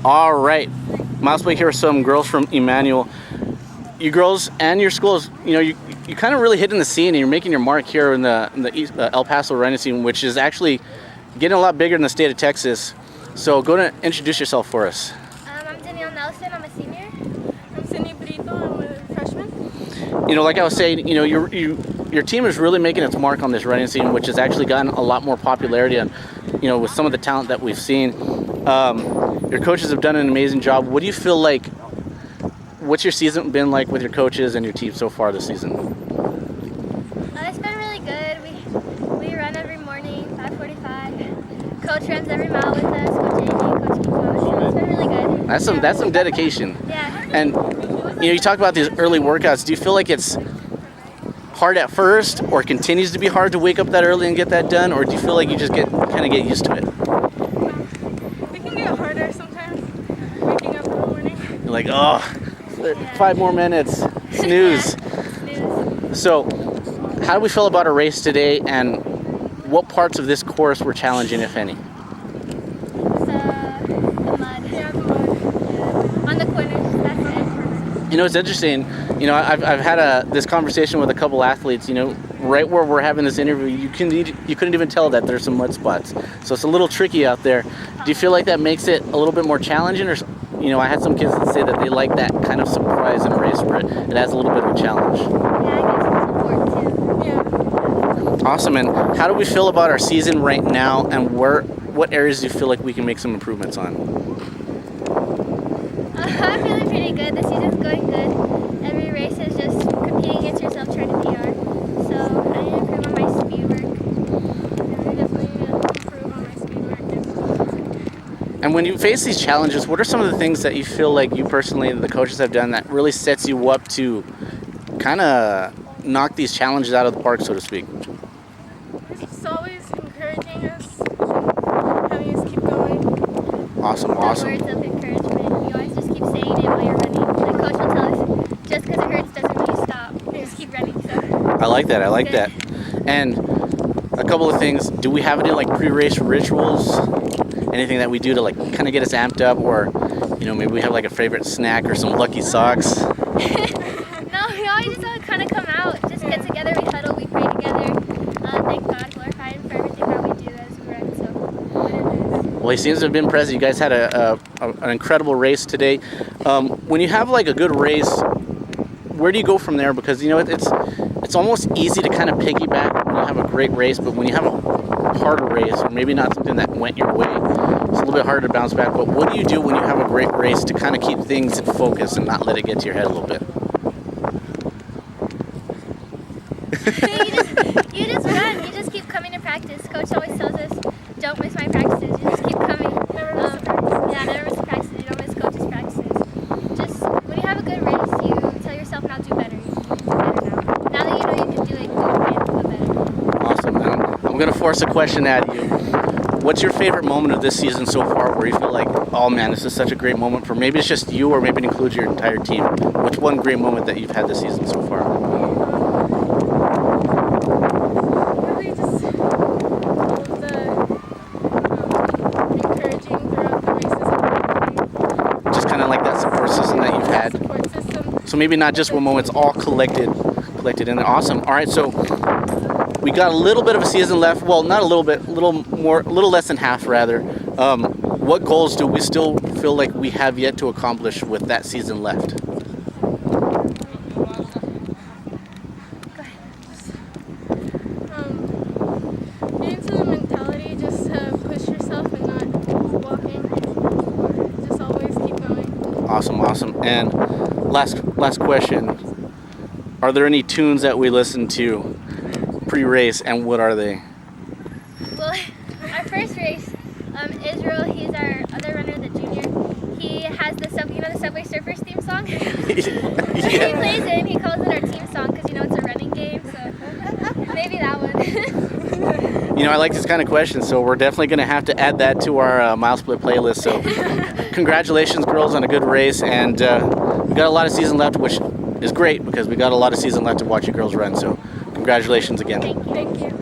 All right, MileSplit here with some girls from Emmanuel. You girls and your schools, you kind of really hitting the scene, and you're making your mark here in the East, El Paso running scene, which is actually getting a lot bigger in the state of Texas. So go to introduce yourself for us. I'm Danielle. I'm a senior. I'm Sidney Brito. I'm a freshman. Like I was saying, your team is really making its mark on this running scene, which has actually gotten a lot more popularity, and with some of the talent that we've seen. Your coaches have done an amazing job. What do you feel like? What's your season been like with your coaches and your team so far this season? It's been really good. We run every morning, 5:45. Coach runs every mile with us. Coach Amy, Coach Kiko. So it's been really good. That's some dedication. Yeah. And you talk about these early workouts. Do you feel like it's hard at first, or continues to be hard to wake up that early and get that done, or do you feel like you just get used to it? It can get harder sometimes. Waking up in the morning. You're like, oh, 5 more minutes, snooze. Snooze. So, how do we feel about our race today, and what parts of this course were challenging, if any? The mud. Yeah, the mud. On the corners, that's it. It's interesting. I've had this conversation with a couple athletes. Right where we're having this interview, you couldn't even tell that there's some mud spots. So it's a little tricky out there. Do you feel like that makes it a little bit more challenging, or I had some kids that say that they like that kind of surprise in a race where it adds a little bit of a challenge. Yeah, I guess it's important too. Yeah. Awesome. And how do we feel about our season right now, and what areas do you feel like we can make some improvements on? I'm feeling pretty good. The season's going good. Every race is just competing against yourself, trying to PR. So I need to improve on my speed work. I definitely need to improve on my speed work. And when you face these challenges, what are some of the things that you feel like you personally and the coaches have done that really sets you up to kind of knock these challenges out of the park, so to speak? It's always encouraging us, having us keep going. Awesome. Words of encouragement. You always just keep saying it while you're running. The coach will tell us, just because it hurts doesn't mean you stop. You just keep running. So. I like that. And a couple of things. Do we have any pre-race rituals? Anything that we do to kind of get us amped up, or maybe we have a favorite snack or some lucky socks? No, we always just all kind of come out, just get together, we huddle, we pray together, thank God, glorify Him for everything that we do as we run. So. Well, he seems to have been present. You guys had an incredible race today. When you have a good race, where do you go from there? Because it's almost easy to kind of piggyback when you have a great race, but when you have a harder race, or maybe not something that went your way, it's a little bit harder to bounce back. But what do you do when you have a great race to kind of keep things in focus and not let it get to your head a little bit? you just run. You just keep coming to practice. Coach always tells us, don't miss my practices. You just keep coming. Never miss a practice. Yeah, never miss a practice. You don't miss coach's practices. Just when you have a good race, you tell yourself, now do better. You can do better now. Now that you know you can do it, do it again, do better. Awesome. And I'm going to force a question at you. What's your favorite moment of this season so far where you feel like, oh man, this is such a great moment for maybe it's just you, or maybe it includes your entire team? Which one great moment that you've had this season so far? Really just all of the encouraging throughout the races. Just kind of like that support system that you've had. Support system. So maybe not just one moment, it's all collected in there. Awesome. All right, so we got a little bit of a season left. Well, not a little bit, a little less than half rather. What goals do we still feel like we have yet to accomplish with that season left? Get into the mentality just to push yourself and not walking. Just always keep going. Awesome. And last question. Are there any tunes that we listen to pre-race, and what are they? Well, our first race, Israel, he's our other runner, the junior. He has the Subway Surfers theme song. He plays it and he calls it our team song because it's a running game. So maybe that one. I like this kind of question, so we're definitely going to have to add that to our MileSplit playlist. So congratulations, girls, on a good race, and we got a lot of season left, which is great because we got a lot of season left to watch you girls run. So congratulations again. Thank you.